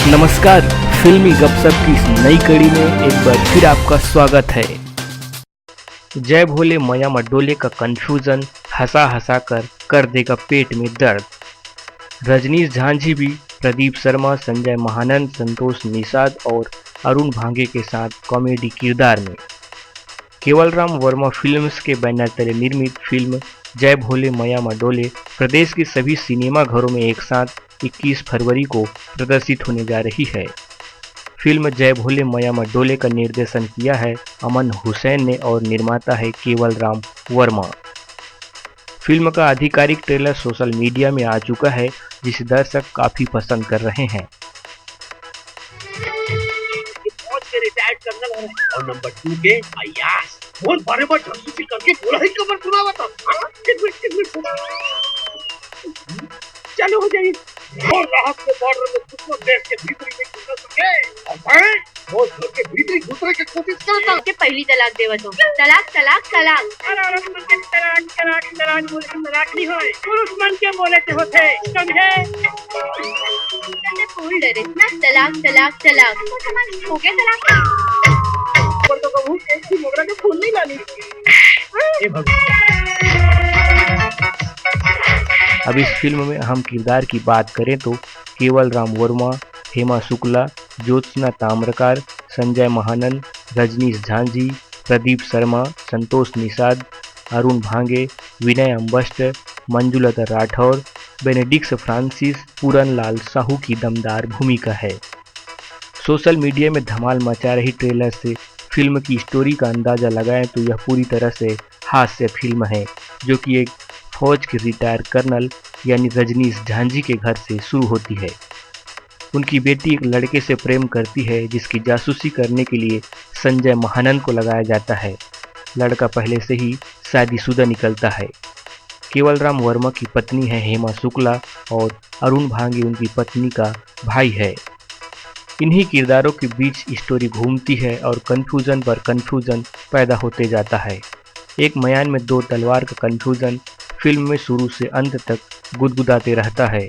नमस्कार, फिल्मी गपशप की इस नई कड़ी में एक बार फिर आपका स्वागत है। जय भोले मया मडोले का कंफ्यूजन हंसा हंसा कर देगा पेट में दर्द। रजनीश झांझी भी प्रदीप शर्मा, संजय महानंद, संतोष निषाद और अरुण भांगे के साथ कॉमेडी किरदार में। केवलराम वर्मा फिल्म्स के बैनर तले निर्मित फिल्म जय भोले मया मडोले प्रदेश के सभी सिनेमा घरों में एक साथ 21 फरवरी को प्रदर्शित होने जा रही है। फिल्म जय भोले मया मडोले का निर्देशन किया है अमन हुसैन ने और निर्माता है केवलराम वर्मा। फिल्म का आधिकारिक ट्रेलर सोशल मीडिया में आ चुका है, जिसे दर्शक काफी पसंद कर रहे हैं। रिटायर्ड कर्नल और नंबर 2 के अयास बहुत बारे बार जासूसी करके पूरा ही कमर सुनावा था। चलो हो जाइए और राहत के बॉर्डर में दुश्मन देश के भीतर ही घुस सके और मैं वो घर के भीतर ही घुसने की कोशिश करता हूं। के पहली तलाक देवा तो तलाक तलाक तलाक अरे तलाक तलाक तलाक बोले तलाक नहीं होए, पुरुष मन के बोले ते होते समझे। तने फूल डरे ना तलाक तलाक तलाक तो समझ हो गया तलाक पर तो कहूं ऐसी मोगरा के फूल नहीं लानी। ए भगवान, अब इस फिल्म में अहम किरदार की बात करें तो केवलराम वर्मा, हेमा शुक्ला, ज्योत्सना ताम्रकार, संजय महानंद, रजनीश झांझी, प्रदीप शर्मा, संतोष निषाद, अरुण भांगे, विनय अम्बस्ट, मंजुलता राठौर, बेनेडिक्ट फ्रांसिस, पूरन लाल साहू की दमदार भूमिका है। सोशल मीडिया में धमाल मचा रही ट्रेलर से फिल्म की स्टोरी का अंदाजा लगाएं तो यह पूरी तरह से हास्य फिल्म है, जो कि एक फौज के रिटायर कर्नल यानी रजनीश झांझी के घर से शुरू होती है। उनकी बेटी एक लड़के से प्रेम करती है, जिसकी जासूसी करने के लिए संजय महानंद को लगाया जाता है। लड़का पहले से ही शादीशुदा निकलता है। केवलराम वर्मा की पत्नी है हेमा शुक्ला और अरुण भांगे उनकी पत्नी का भाई है। इन्हीं किरदारों के बीच स्टोरी घूमती है और कंफ्यूजन पर कंफ्यूजन पैदा होते जाता है। एक मयान में दो तलवार का कंफ्यूजन फिल्म में शुरू से अंत तक गुदगुदाते रहता है।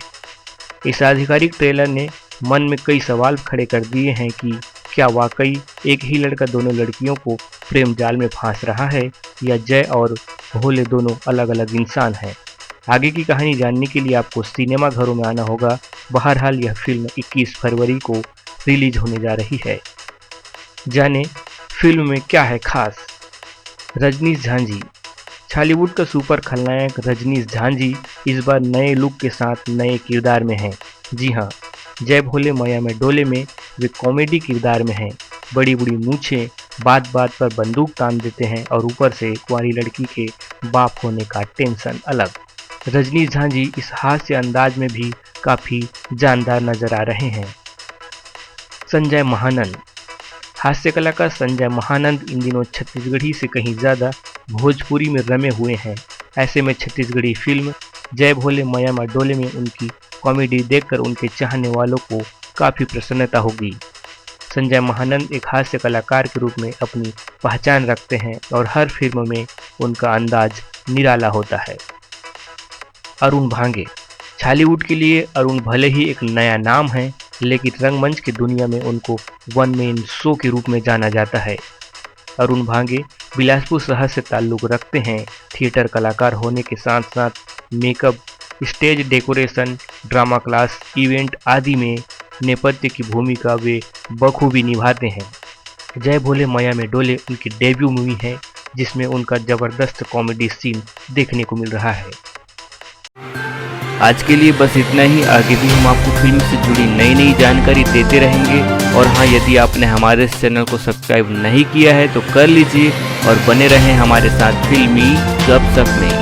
इस आधिकारिक ट्रेलर ने मन में कई सवाल खड़े कर दिए हैं कि क्या वाकई एक ही लड़का दोनों लड़कियों को प्रेम जाल में फांस रहा है या जय और भोले दोनों अलग अलग इंसान हैं। आगे की कहानी जानने के लिए आपको सिनेमा घरों में आना होगा। बहरहाल यह फिल्म 21 फरवरी को रिलीज होने जा रही है। जाने फिल्म में क्या है खास। रजनीश झांझी। छालीवुड का सुपर खलनायक रजनीश झांझी इस बार नए लुक के साथ नए किरदार में हैं। जी हाँ, जय भोले मया मडोले में वे कॉमेडी किरदार में हैं। बड़ी बड़ी मूछें, बात बात पर बंदूक तान देते हैं और ऊपर से कुंवारी लड़की के बाप होने का टेंशन अलग। रजनीश झांझी इस हास्य अंदाज में भी काफ़ी जानदार नजर आ रहे हैं। संजय महानंद। हास्य कलाकार संजय महानंद इन दिनों छत्तीसगढ़ी से कहीं ज़्यादा भोजपुरी में रमे हुए हैं। ऐसे में छत्तीसगढ़ी फिल्म जय भोले मया मडोले में उनकी कॉमेडी देखकर उनके चाहने वालों को काफ़ी प्रसन्नता होगी। संजय महानंद एक हास्य कलाकार के रूप में अपनी पहचान रखते हैं और हर फिल्म में उनका अंदाज निराला होता है। अरुण भांगे। छालीवुड के लिए अरुण भले ही एक नया नाम है, लेकिन रंगमंच की दुनिया में उनको वन मैन शो के रूप में जाना जाता है। अरुण भांगे बिलासपुर शहर से ताल्लुक़ रखते हैं। थिएटर कलाकार होने के साथ साथ makeup, stage decoration, drama class, event आदि में नेपथ्य की भूमिका वे बखूबी निभाते हैं। जय भोले मया मडोले उनकी डेब्यू मूवी है, जिसमें उनका ज़बरदस्त कॉमेडी सीन देखने को मिल रहा है। आज के लिए बस इतना ही। आगे भी हम आपको फिल्म से जुड़ी नई नई जानकारी देते रहेंगे। और हाँ, यदि आपने हमारे इस चैनल को सब्सक्राइब नहीं किया है तो कर लीजिए और बने रहें हमारे साथ फिल्मी गपशप में।